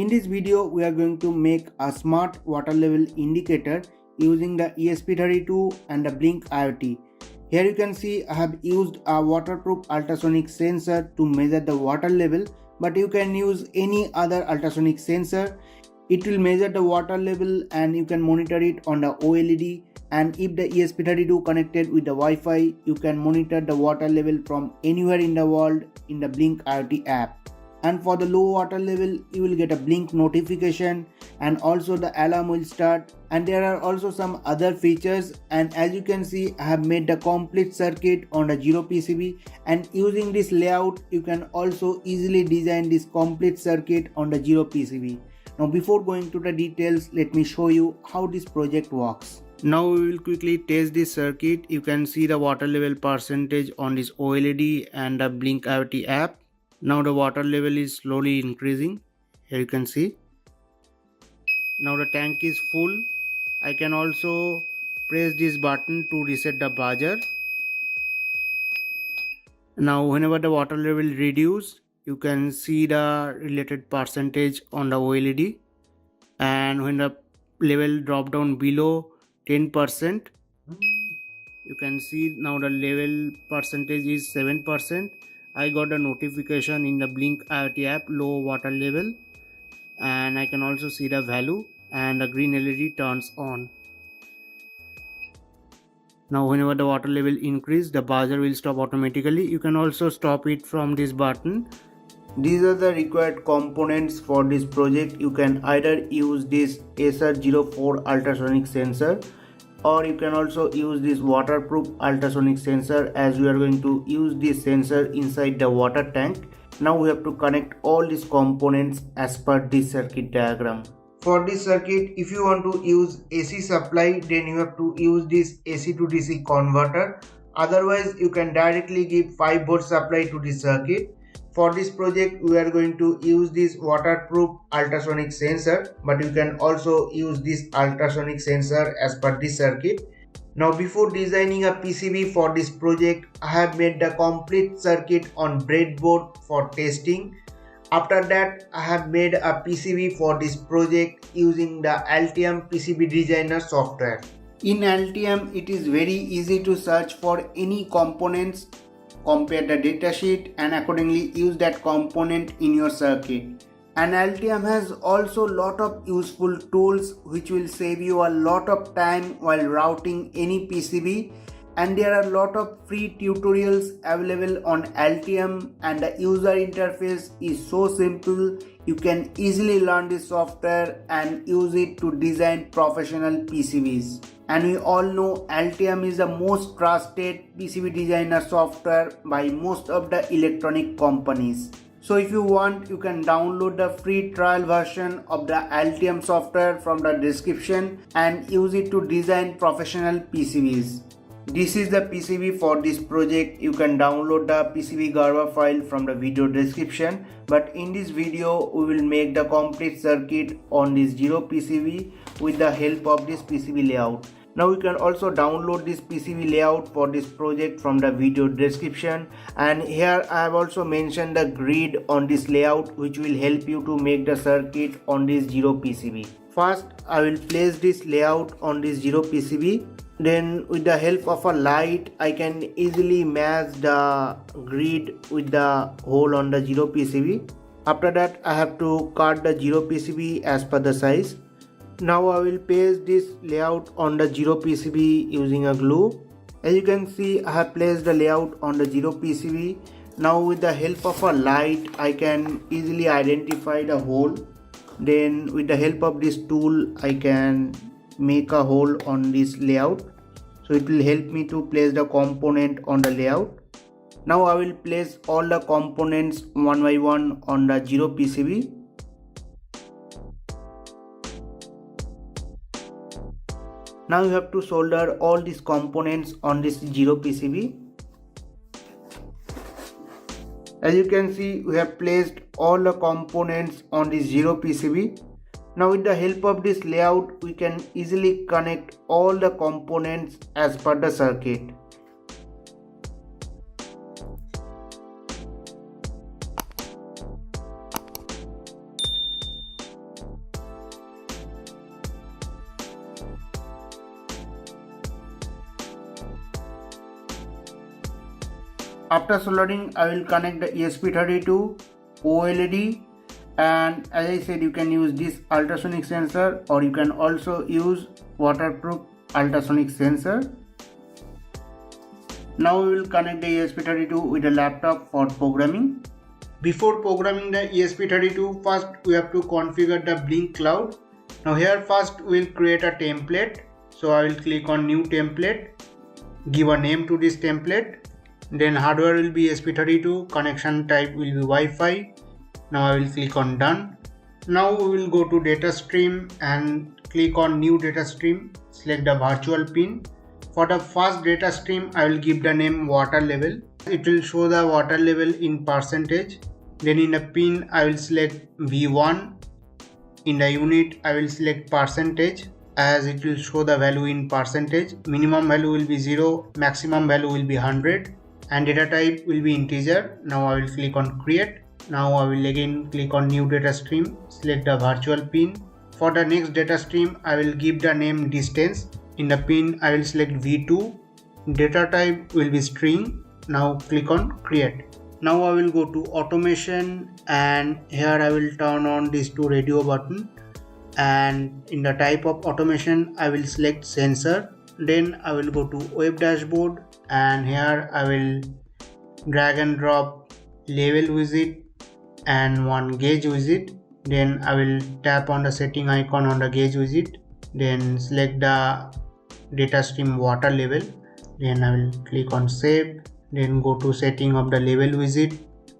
In this video, we are going to make a smart water level indicator using the ESP32 and the Blynk IoT. Here you can see I have used a waterproof ultrasonic sensor to measure the water level, but you can use any other ultrasonic sensor. It will measure the water level and you can monitor it on the OLED, and if the ESP32 connected with the Wi-Fi, you can monitor the water level from anywhere in the world in the Blynk IoT app. And for the low water level, you will get a blink notification and also the alarm will start, and there are also some other features. And as you can see, I have made the complete circuit on the 0 PCB, and using this layout you can also easily design this complete circuit on the 0 PCB. Now before going to the details, let me show you how this project works. Now we will quickly test this circuit. You can see the water level percentage on this OLED and the Blynk IoT app. Now the water level is slowly increasing. Here you can see. Now the tank is full. I can also press this button to reset the buzzer. Now whenever the water level reduces, you can see the related percentage on the OLED. And when the level drop down below 10%, you can see now the level percentage is 7%. I got a notification in the Blynk IoT app, low water level, and I can also see the value, and the green LED turns on. Now whenever the water level increase, the buzzer will stop automatically. You can also stop it from this button. These are the required components for this project. You can either use this SR04 ultrasonic sensor, or you can also use this waterproof ultrasonic sensor, as we are going to use this sensor inside the water tank. Now we have to connect all these components as per this circuit diagram. For this circuit, if you want to use AC supply, then you have to use this AC to DC converter. Otherwise, you can directly give 5 volt supply to this circuit. For this project, we are going to use this waterproof ultrasonic sensor, but you can also use this ultrasonic sensor as per this circuit. Now before designing a PCB for this project, I have made the complete circuit on breadboard for testing. After that, I have made a PCB for this project using the Altium PCB designer software. In Altium, it is very easy to search for any components, compare the datasheet, and accordingly use that component in your circuit. And Altium has also lot of useful tools which will save you a lot of time while routing any PCB, and there are a lot of free tutorials available on Altium, and the user interface is so simple. You can easily learn this software and use it to design professional PCBs. And we all know Altium is the most trusted PCB designer software by most of the electronic companies. So if you want, you can download the free trial version of the Altium software from the description and use it to design professional PCBs. This is the PCB for this project. You can download the PCB Garba file from the video description, but in this video we will make the complete circuit on this 0 PCB with the help of this PCB layout. Now you can also download this PCB layout for this project from the video description, and here I have also mentioned the grid on this layout which will help you to make the circuit on this 0 PCB. First, I will place this layout on this 0 PCB. Then with the help of a light, I can easily match the grid with the hole on the 0 PCB. After that, I have to cut the 0 PCB as per the size. Now I will paste this layout on the 0 PCB using a glue. As you can see, I have placed the layout on the 0 PCB. Now with the help of a light, I can easily identify the hole. Then with the help of this tool, I can make a hole on this layout, so it will help me to place the component on the layout. Now I will place all the components one by one on the 0 PCB. Now you have to solder all these components on this 0 PCB. As you can see, we have placed all the components on this 0 PCB. Now with the help of this layout, we can easily connect all the components as per the circuit. After soldering, I will connect the ESP32 OLED, and as I said, you can use this ultrasonic sensor or you can also use waterproof ultrasonic sensor. Now we will connect the ESP32 with a laptop for programming. Before programming the ESP32, first we have to configure the Blynk cloud. Now here first we will create a template. So I will click on new template, give a name to this template. Then hardware will be ESP32, connection type will be Wi-Fi. Now I will click on done. Now we will go to data stream and click on new data stream, select the virtual pin. For the first data stream, I will give the name water level. It will show the water level in percentage. Then in the pin, I will select V1. In the unit, I will select percentage, as it will show the value in percentage. Minimum value will be 0, maximum value will be 100, and data type will be integer. Now I will click on create. Now I will again click on new data stream, select the virtual pin. For the next data stream, I will give the name distance. In the pin, I will select V2. Data type will be string. Now click on create. Now I will go to automation, and here I will turn on these two radio button, and in the type of automation I will select sensor. Then I will go to web dashboard, and here I will drag and drop level widget and one gauge widget. Then I will tap on the setting icon on the gauge widget, then select the data stream water level. Then I will click on save, then go to setting of the level widget,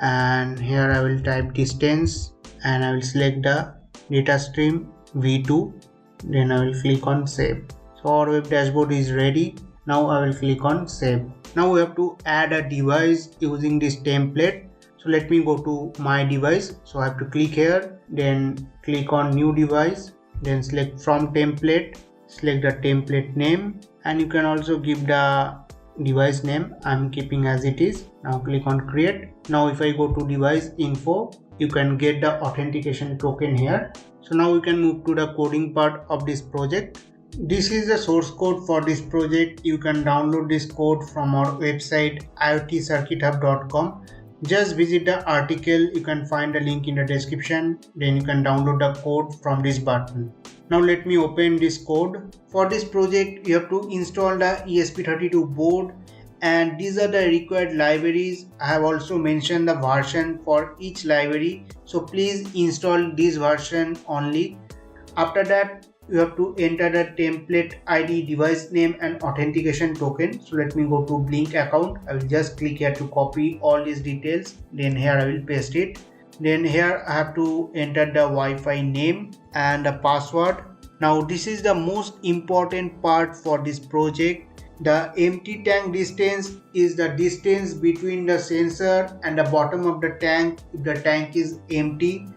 and here I will type distance, and I will select the data stream V2. Then I will click on save. So our web dashboard is ready. Now I will click on save. Now we have to add a device using this template. So let me go to my device. So I have to click here, then click on new device, then select from template, select the template name, and you can also give the device name. I'm keeping as it is. Now click on create. Now if I go to device info, you can get the authentication token here. So now we can move to the coding part of this project. This is the source code for this project. You can download this code from our website iotcircuithub.com. Just visit the article. You can find the link in the description. Then you can download the code from this button. Now let me open this code. For this project, you have to install the ESP32 board, and these are the required libraries. I have also mentioned the version for each library, so please install this version only. After that, you have to enter the template ID, device name, and authentication token. So let me go to Blynk account. I will just click here to copy all these details. Then here I will paste it. Then here I have to enter the Wi-Fi name and the password. Now this is the most important part for this project. The empty tank distance is the distance between the sensor and the bottom of the tank if the tank is empty,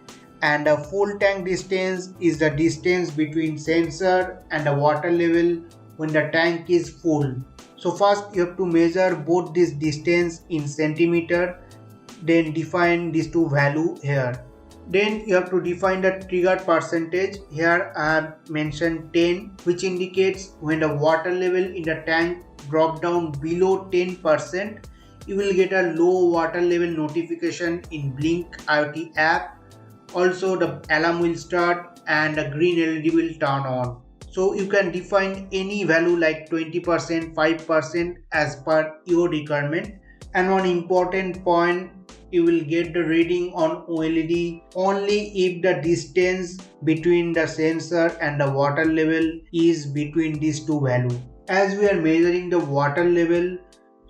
and the full tank distance is the distance between sensor and the water level when the tank is full. So first you have to measure both this distance in centimeter, then define these two value here. Then you have to define the triggered percentage. Here I have mentioned 10, which indicates when the water level in the tank drop down below 10%, you will get a low water level notification in Blynk IoT app. Also the alarm will start and the green LED will turn on. So you can define any value like 20%, 5% as per your requirement. And one important point, you will get the reading on OLED only if the distance between the sensor and the water level is between these two values. As we are measuring the water level,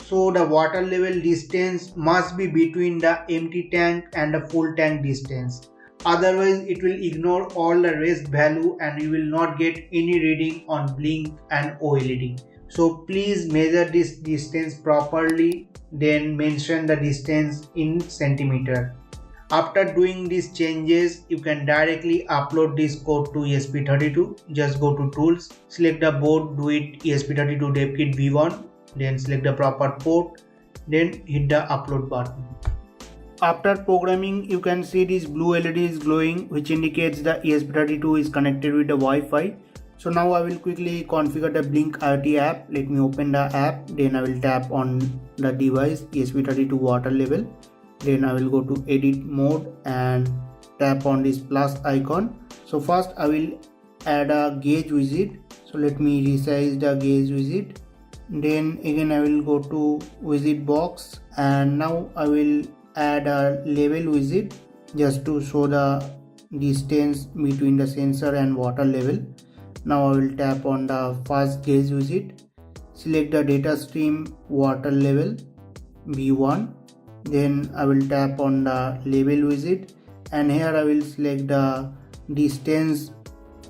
so the water level distance must be between the empty tank and the full tank distance. Otherwise it will ignore all the rest value and you will not get any reading on Blynk and OLED. So please measure this distance properly, then mention the distance in centimeter. After doing these changes, you can directly upload this code to ESP32. Just go to tools, select the board, do it ESP32 dev kit v1, then select the proper port, then hit the upload button. After programming, you can see this blue LED is glowing, which indicates the ESP32 is connected with the Wi-Fi. So now I will quickly configure the Blynk IoT app. Let me open the app, then I will tap on the device ESP32 water level. Then I will go to edit mode and tap on this plus icon. So first I will add a gauge widget. So let me resize the gauge widget. Then again I will go to widget box, and now I will add a level widget just to show the distance between the sensor and water level. Now I will tap on the first gauge widget, select the data stream water level V1, then I will tap on the level widget, and here I will select the distance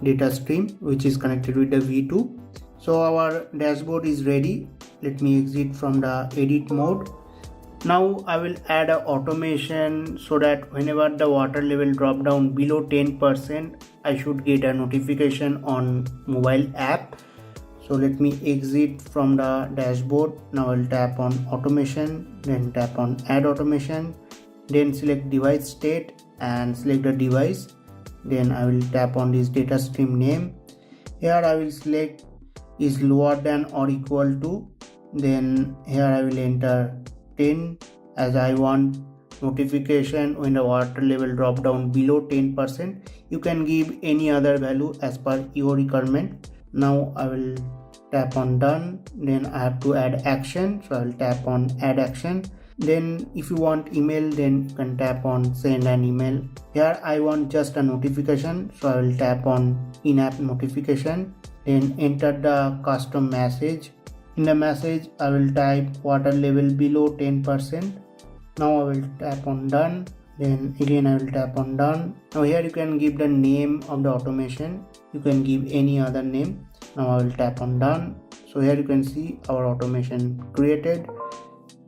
data stream which is connected with the V2. So our dashboard is ready. Let me exit from the edit mode. Now I will add a automation so that whenever the water level drop down below 10%, I should get a notification on mobile app. So let me exit from the dashboard. Now I'll tap on automation, then tap on add automation, then select device state and select the device. Then I will tap on this data stream name. Here I will select is lower than or equal to. Then here I will enter 10 as I want notification when the water level drop down below 10%. You can give any other value as per your requirement. Now I will tap on done. Then I have to add action, so I will tap on add action. Then if you want email, then you can tap on send an email. Here I want just a notification, so I will tap on in-app notification. Then enter the custom message. In the message I will type water level below 10%. Now I will tap on done. Then again I will tap on done. Now here you can give the name of the automation. You can give any other name. Now I will tap on done. So here you can see our automation created.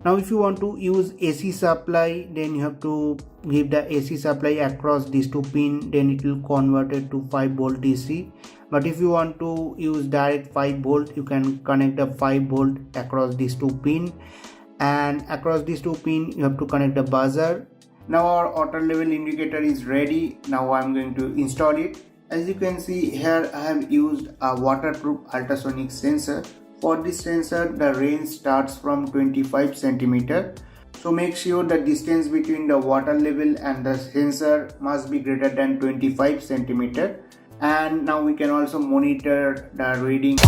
Now if you want to use AC supply, then you have to give the AC supply across these two pins, then it will convert it to 5 volt DC. But if you want to use direct 5 volt, you can connect the 5 volt across these two pins, and across these two pins you have to connect the buzzer. Now our water level indicator is ready. Now I'm going to install it. As you can see here, I have used a waterproof ultrasonic sensor. For this sensor, the range starts from 25 cm. So make sure the distance between the water level and the sensor must be greater than 25 cm. And now we can also monitor the reading.